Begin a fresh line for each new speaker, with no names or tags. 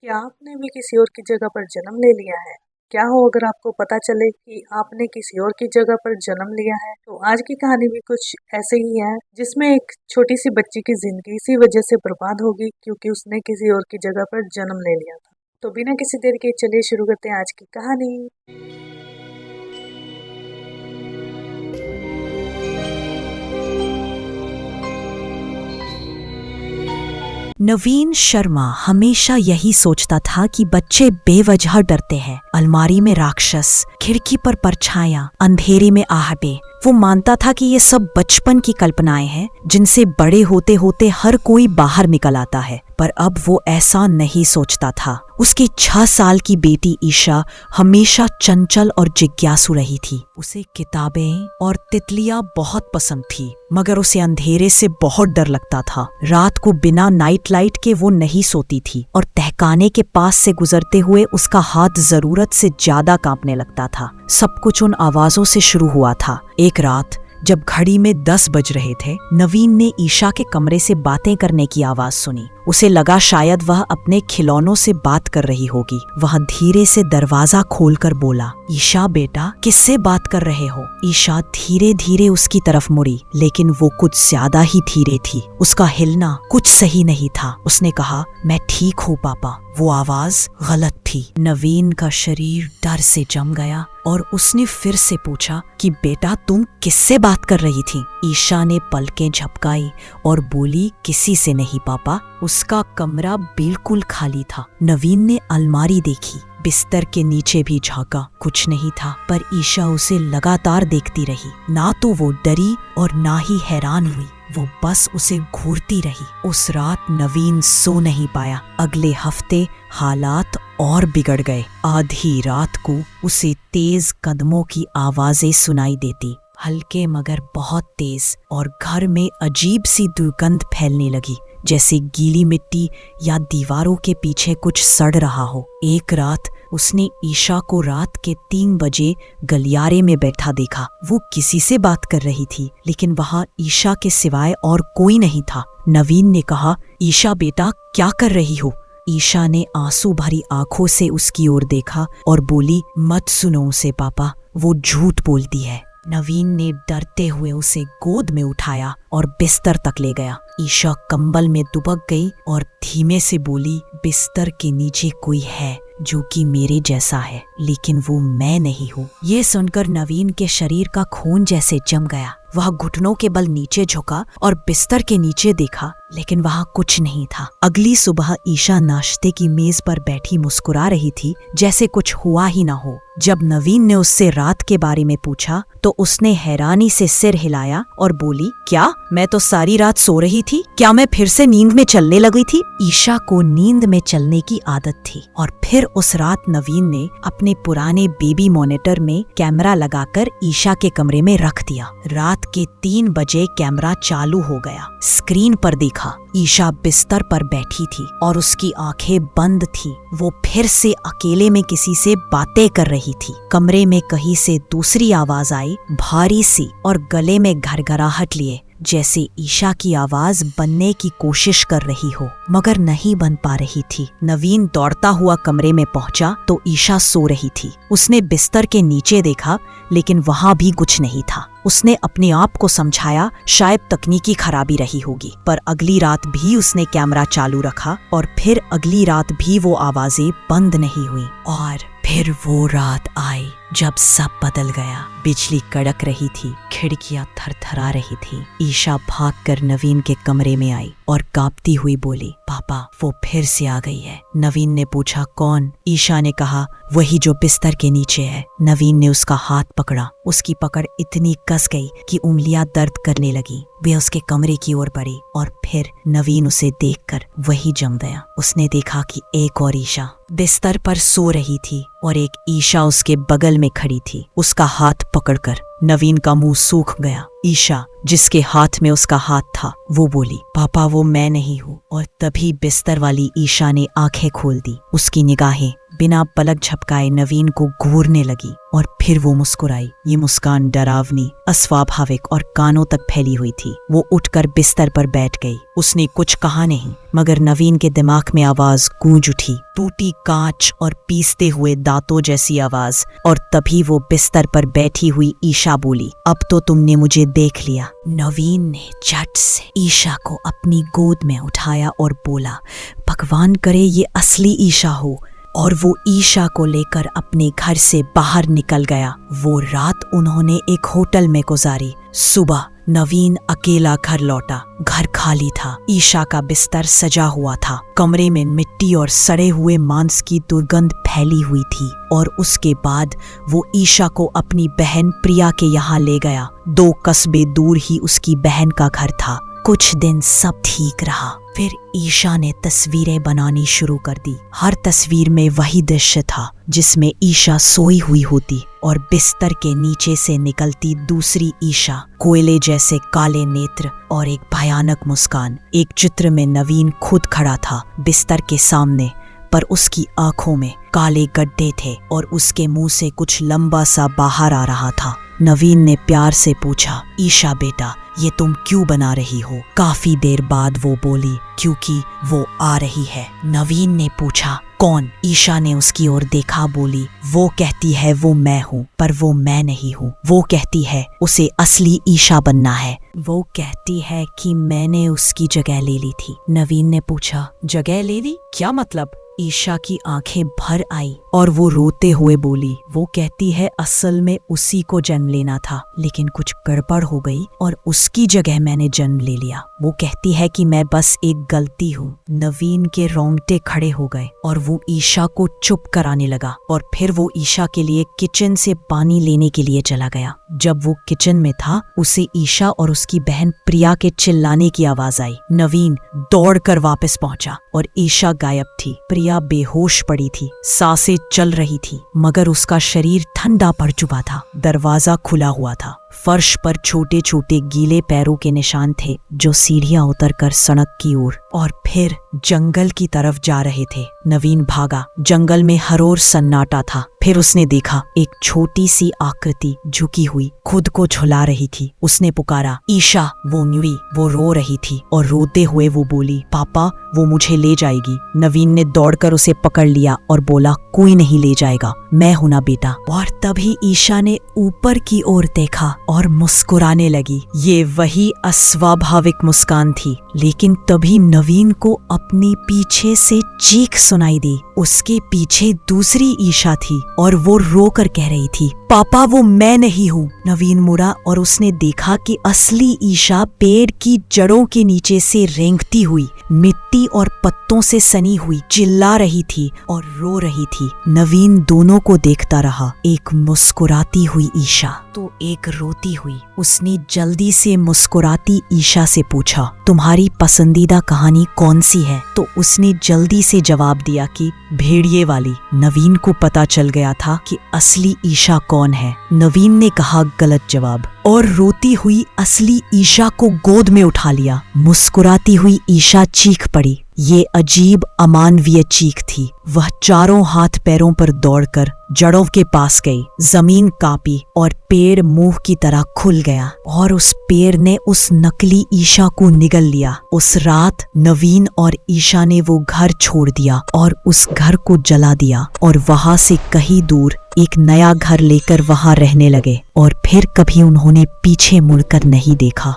क्या आपने भी किसी और की जगह पर जन्म ले लिया है? क्या हो अगर आपको पता चले कि आपने किसी और की जगह पर जन्म लिया है? तो आज की कहानी भी कुछ ऐसे ही है, जिसमें एक छोटी सी बच्ची की जिंदगी इसी वजह से बर्बाद होगी क्योंकि उसने किसी और की जगह पर जन्म ले लिया था। तो बिना किसी देर के चलिए शुरू करते हैं आज की कहानी।
नवीन शर्मा हमेशा यही सोचता था कि बच्चे बेवजह डरते हैं। अलमारी में राक्षस, खिड़की पर परछायां, अंधेरे में आहटें। वो मानता था कि ये सब बचपन की कल्पनाएं हैं जिनसे बड़े होते होते हर कोई बाहर निकल आता है। पर अब वो ऐसा नहीं सोचता था। उसकी 6 साल की बेटी ईशा हमेशा चंचल और जिज्ञासु रही थी। उसे किताबें और तितलियां बहुत पसंद थी, मगर उसे अंधेरे से बहुत डर लगता था। रात को बिना नाइट लाइट के वो नहीं सोती थी और तहखाने के पास से गुजरते हुए उसका हाथ जरूरत से ज्यादा कांपने लगता था। सब कुछ उन आवाजों से शुरू हुआ था। एक रात जब घड़ी में 10 बज रहे थे, नवीन ने ईशा के कमरे से बातें करने की आवाज सुनी। उसे लगा शायद वह अपने खिलौनों से बात कर रही होगी। वह धीरे से दरवाजा खोलकर बोला, ईशा बेटा, किससे बात कर रहे हो? ईशा धीरे धीरे उसकी तरफ मुड़ी, लेकिन वो कुछ ज्यादा ही धीरे थी। उसका हिलना कुछ सही नहीं था। उसने कहा, मैं ठीक हूँ पापा। वो आवाज गलत थी। नवीन का शरीर डर से जम गया और उसने फिर से पूछा कि बेटा, तुम किससे बात कर रही थी? ईशा ने पलकें झपकाई और बोली, किसी से नहीं पापा। उसका कमरा बिल्कुल खाली था। नवीन ने अलमारी देखी, बिस्तर के नीचे भी झांका, कुछ नहीं था। पर ईशा उसे लगातार देखती रही। ना तो वो डरी और ना ही हैरान हुई, वो बस उसे घूरती रही। उस रात नवीन सो नहीं पाया। अगले हफ्ते हालात और बिगड़ गए। आधी रात को उसे तेज कदमों की आवाजें सुनाई देती, हल्के मगर बहुत तेज, और घर में अजीब सी दुर्गंध फैलने लगी, जैसे गीली मिट्टी या दीवारों के पीछे कुछ सड़ रहा हो। एक रात उसने ईशा को रात के 3 बजे गलियारे में बैठा देखा। वो किसी से बात कर रही थी, लेकिन वहां ईशा के सिवाय और कोई नहीं था। नवीन ने कहा, ईशा बेटा, क्या कर रही हो? ईशा ने आंसू भरी आंखों से उसकी ओर देखा और बोली, मत सुनो उसे पापा, वो झूठ बोलती है। नवीन ने डरते हुए उसे गोद में उठाया और बिस्तर तक ले गया। ईशा कंबल में दुबक गई और धीमे से बोली, बिस्तर के नीचे कोई है जो कि मेरे जैसा है, लेकिन वो मैं नहीं हूँ। ये सुनकर नवीन के शरीर का खून जैसे जम गया। वह घुटनों के बल नीचे झुका और बिस्तर के नीचे देखा, लेकिन वहाँ कुछ नहीं था। अगली सुबह ईशा नाश्ते की मेज पर बैठी मुस्कुरा रही थी, जैसे कुछ हुआ ही ना हो। जब नवीन ने उससे रात के बारे में पूछा तो उसने हैरानी से सिर हिलाया और बोली, क्या मैं तो सारी रात सो रही थी? क्या मैं फिर से नींद में चलने लगी थी? ईशा को नींद में चलने की आदत थी और फिर उस रात नवीन ने अपने पुराने बेबी मॉनिटर में कैमरा लगाकर ईशा के कमरे में रख दिया। रात के 3 बजे कैमरा चालू हो गया। स्क्रीन पर देखा, ईशा बिस्तर पर बैठी थी और उसकी आंखें बंद थी। वो फिर से अकेले में किसी से बातें कर रही थी। कमरे में कहीं से दूसरी आवाज आई, भारी सी और गले में घरघराहट लिए, जैसे ईशा की आवाज बनने की कोशिश कर रही हो, मगर नहीं बन पा रही थी। नवीन दौड़ता हुआ कमरे में पहुंचा तो ईशा सो रही थी। उसने बिस्तर के नीचे देखा, लेकिन वहां भी कुछ नहीं था। उसने अपने आप को समझाया, शायद तकनीकी खराबी रही होगी। पर अगली रात भी उसने कैमरा चालू रखा और फिर अगली रात भी वो आवाजें बंद नहीं हुई। और फिर वो रात आई जब सब बदल गया। बिजली कड़क रही थी, खिड़कियां थरथरा रही थी। ईशा भागकर नवीन के कमरे में आई और कांपती हुई बोली, पापा, वो फिर से आ गई है। नवीन ने पूछा, कौन? ईशा ने कहा, वही जो बिस्तर के नीचे है। नवीन ने उसका हाथ पकड़ा। उसकी पकड़ इतनी कस गई कि उंगलियां दर्द करने लगी। वे उसके कमरे की ओर बढ़ी और फिर नवीन उसे देखकर वही जम गया। उसने देखा कि एक और ईशा बिस्तर पर सो रही थी और एक ईशा उसके बगल में खड़ी थी। उसका हाथ पकड़कर नवीन का मुंह सूख गया। ईशा, जिसके हाथ में उसका हाथ था, वो बोली, पापा, वो मैं नहीं हूँ। और तभी बिस्तर वाली ईशा ने आंखें खोल दी। उसकी निगाहें बिना पलक झपकाए नवीन को घूरने लगी और फिर वो मुस्कुराई। ये मुस्कान डरावनी, अस्वाभाविक और कानों तक फैली हुई थी। वो उठकर बिस्तर पर बैठ गई। उसने कुछ कहा नहीं, मगर नवीन के दिमाग में आवाज गूंज उठी, टूटी कांच और पीसते हुए दांतों जैसी आवाज। और तभी वो बिस्तर पर बैठी हुई ईशा बोली, अब तो तुमने मुझे देख लिया। नवीन ने झट से ईशा को अपनी गोद में उठाया और बोला, भगवान करे ये असली ईशा हो। और वो ईशा को लेकर अपने घर से बाहर निकल गया। वो रात उन्होंने एक होटल में गुजारी। सुबह नवीन अकेला घर लौटा। घर खाली था। ईशा का बिस्तर सजा हुआ था। कमरे में मिट्टी और सड़े हुए मांस की दुर्गंध फैली हुई थी। और उसके बाद वो ईशा को अपनी बहन प्रिया के यहाँ ले गया। 2 कस्बे दूर ही उसकी बहन का घर था। कुछ दिन सब ठीक रहा। फिर ईशा ने तस्वीरें बनानी शुरू कर दी। हर तस्वीर में वही दृश्य था जिसमें ईशा सोई हुई होती और बिस्तर के नीचे से निकलती दूसरी ईशा, कोयले जैसे काले नेत्र और एक भयानक मुस्कान। एक चित्र में नवीन खुद खड़ा था बिस्तर के सामने, पर उसकी आंखों में काले गड्ढे थे और उसके मुंह से कुछ लंबा सा बाहर आ रहा था। नवीन ने प्यार से पूछा, ईशा बेटा, ये तुम क्यों बना रही हो? काफी देर बाद वो बोली, क्योंकि वो आ रही है। नवीन ने पूछा, कौन? ईशा ने उसकी ओर देखा, बोली, वो कहती है वो मैं हूँ, पर वो मैं नहीं हूँ। वो कहती है उसे असली ईशा बनना है। वो कहती है कि मैंने उसकी जगह ले ली थी। नवीन ने पूछा, जगह ले ली? क्या मतलब? ईशा की आंखें भर आई और वो रोते हुए बोली, वो कहती है असल में उसी को जन्म लेना था, लेकिन कुछ गड़बड़ हो गई और उसकी जगह मैंने जन्म ले लिया। वो कहती है कि मैं बस एक गलती हूँ। नवीन के रोंगटे खड़े हो गए और वो ईशा को चुप कराने लगा। और फिर वो ईशा के लिए किचन से पानी लेने के लिए चला गया। जब वो किचन में था, उसे ईशा और उसकी बहन प्रिया के चिल्लाने की आवाज आई। नवीन दौड़कर वापस पहुंचा और ईशा गायब थी। प्रिया बेहोश पड़ी थी, सांसें चल रही थी, मगर उसका शरीर ठंडा पड़ चुका था। दरवाजा खुला हुआ था। फर्श पर छोटे छोटे गीले पैरों के निशान थे जो सीढ़ियां उतरकर सड़क की ओर और फिर जंगल की तरफ जा रहे थे। नवीन भागा। जंगल में हरोर सन्नाटा था। फिर उसने देखा एक छोटी सी आकृति झुकी हुई खुद को झुला रही थी। उसने पुकारा, ईशा। वो मुड़ी। वो रो रही थी और रोते हुए वो बोली, पापा, वो मुझे ले जाएगी। नवीन ने दौड़कर उसे पकड़ लिया और बोला, कोई नहीं ले जाएगा, मैं हूं ना बेटा। और तभी ईशा ने ऊपर की ओर देखा और मुस्कुराने लगी। ये वही अस्वाभाविक मुस्कान थी, लेकिन तभी नवीन को अपनी पीछे से चीख सुनाई दी। उसके पीछे दूसरी ईशा थी और वो रो कर कह रही थी, पापा, वो मैं नहीं हूँ। नवीन मुड़ा और उसने देखा कि असली ईशा पेड़ की जड़ों के नीचे से रेंगती हुई, मिट्टी और पत्तों से सनी हुई, चिल्ला रही थी और रो रही थी। नवीन दोनों को देखता रहा, एक मुस्कुराती हुई ईशा तो एक रोती हुई। उसने जल्दी से मुस्कुराती ईशा से पूछा, तुम्हारी पसंदीदा कहानी कौन सी है? तो उसने जल्दी से जवाब दिया कि भेड़िए वाली। नवीन को पता चल गया था कि असली ईशा कौन है। नवीन ने कहा गलत जवाब और रोती हुई असली ईशा को गोद में उठा लिया। मुस्कुराती हुई ईशा चीख पड़ी। ये अजीब अमानवीय चीख थी। वह चारों हाथ पैरों पर दौड़कर जड़ों के पास गई। जमीन कांपी और पेड़ मुंह की तरह खुल गया और उस पेड़ ने उस नकली ईशा को निगल लिया। उस रात नवीन और ईशा ने वो घर छोड़ दिया और उस घर को जला दिया और वहां से कहीं दूर एक नया घर लेकर वहां रहने लगे और फिर कभी उन्होंने पीछे मुड़कर नहीं देखा।